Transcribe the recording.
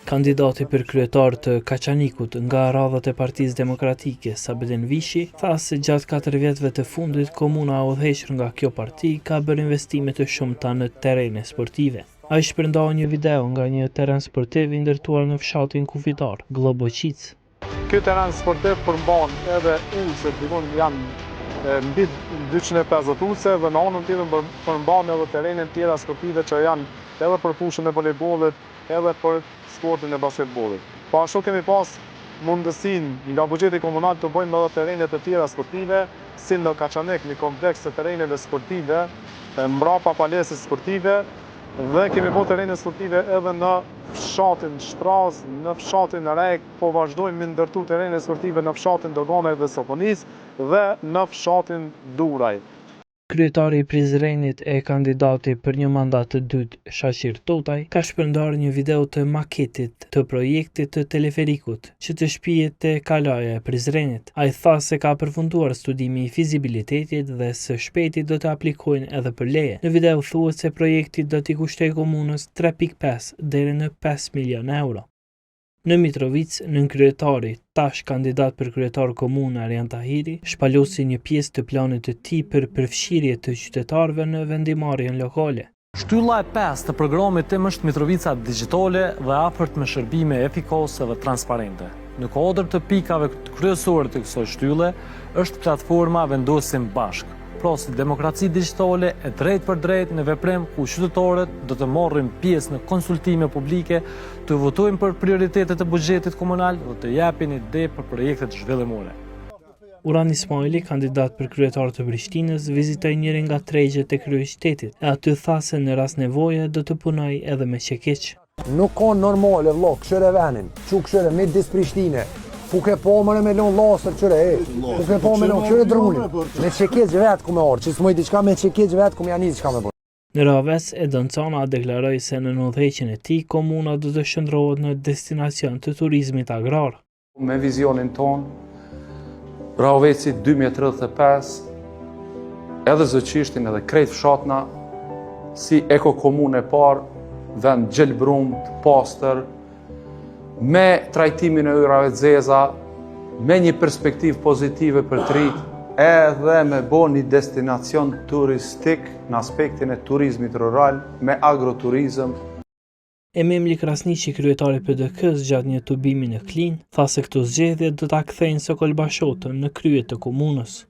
Kandidati për kryetar të Kaçanikut nga radhët e Partisë Demokratike, Sabedin Vishi, tha se gjatë 4 vjetëve të fundit komuna e udhëhequr nga kjo parti ka bërë investime të shumta në terrene sportive. Ai shpërndau një video nga një terren sportiv i ndërtuar në fshatin kufitar, Globoqic. Ky terren sportiv përmban edhe ulëse dikon janë mbi 250 ulëse dhe në anën tjetër përmban edhe terrene tjera sportive që janë edhe për fushën e voleybollit, edhe për sportin e basketbollit. Po ashtu kemi pas mundësinë nga buxheti komunal të bëjmë edhe terrene të tjera sportive, si në Kaçanik, një kompleks të terreneve sportive, mbrapa palesës sportive, dhe kemi bërë terrene sportive edhe në fshatin Shtraz, në fshatin Rek, po vazhdojmë me ndërtu terrene sportive në fshatin Doganej dhe Soponis dhe në fshatin Duraj. Kryetari i Prizrenit e kandidati për një mandat të dytë, Shaqir Totaj, ka shpërndarë një video të maketit të projektit të teleferikut që të shpihet te kalaja e Prizrenit. Ai tha se ka përfunduar studimi i fizibilitetit dhe së shpejti do të aplikojnë edhe për leje. Në video thuhet se projekti do t'i kushtojë komunës 3.5 deri në 5 milion euro. Në Mitrovic, nënkryetari, tash kandidat për kryetar komunë Arjan Tahiri, shpalosi një pjesë të planit të tij për përfshirje të qytetarëve në vendimarrjen lokale. Shtylla e 5 të programit tim është Mitrovica digjitale dhe afërt me shërbime efikase dhe transparente. Në kuadër të pikave kryesore të kësaj shtylle është platforma Vendosim Bashk, pra si demokraci digjitale e drejt për drejt në veprim ku qytetarët do të marrin pjesë në konsultime publike, të votojnë për prioritetet e buxhetit komunal dhe të japin ide për projekte zhvillimore. Uran Ismaili, kandidat për kryetar të Prishtinës, vizitoi njërin nga tregjet e kryeqytetit e aty tha se në rast nevoje do të punojë edhe me çekiç. Nuk ka normale vëlla, këshire venin, çu këshire midis Prishtine. Ku ke po më me lon lasër qëre, ku ke po me lon qëre drunin, me qekiz vetë ku me orë, që s'moj diqka me qekiz vetë ku me janis qka me bërë. Në Raves, Edon Cana deklaroi se në udhëheqjen e tij, komuna do të shndrohet në destinacion të turizmit agrar. Me vizionin ton, Ravesi 2035, edhe Zëqishtin edhe krejt fshatna, si eko komune parë, vend gjelbrum, pastër, me trajtimin e ujrave të zeza, me një perspektivë pozitive për të rinjt, edhe me bo një destinacion turistik në aspektin e turizmit rural, me agroturizëm. Ememli Krasniqi, kryetari i PDK-s gjatë një tubimi në Klinë, tha se këto zgjedhje do ta kthejnë Sokol Bashotën në krye të komunës.